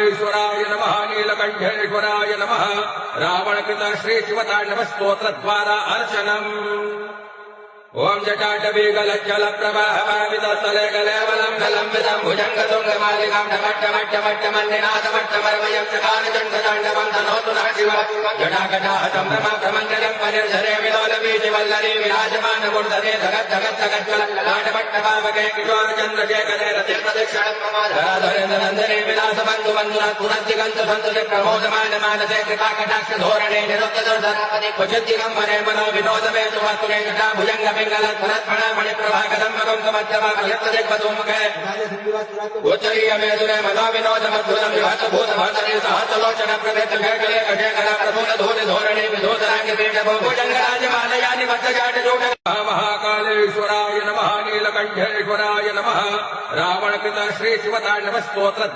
महाकालेश्वराय नमः नीलकंठेश्वराय नमः रावणकृत श्री शिवतांडव स्तोत्र द्वारा अर्चनम् ओम जटाटवी गलज्जल प्रवाह पावितस्थले गलेवलं गलम्बितं भुजङ्गतुङ्गमालिकां डमट्टमट्टमट्टमन्निनाथमट्टमर्वयं चकारचण्डताण्डवं तनोतु नः शिव जटाकटाहतं रमाभ्रमण्डलं परिर्झरे विलोलबीजवल्लरी विराजमानमूर्धने धगद्धगद्धगज्ज्वललाटपट्टपावके किशोरचन्द्रशेखरे रतिप्रदक्षिणं धराधरेन्द्रनन्दने विलासबन्धुबन्धुनाथपुरद्दिगन्तु सन्तुते प्रमोदमानमानसे कृपाकटाक्षधोरणे निरुक्तदुर्धरापदे क्वचिद्दिगम्बरे मनो विनोदमेतु वस्तुने जटाभुजङ्ग गोचरीय मेदुरे मनो विनोदमद्भुतं विहतभूतभतरे सहस्रलोचन प्रभेद भेगले कटेकरा प्रभूत धूलि धोरणे विधोतराङ्गि पीठभुजङ्गराजमालयानि वज्रजाटजोट महाकालेश्वराय नमः नीलकण्ठेश्वराय नमः रावणकृत श्री शिवताण्डव स्तोत्र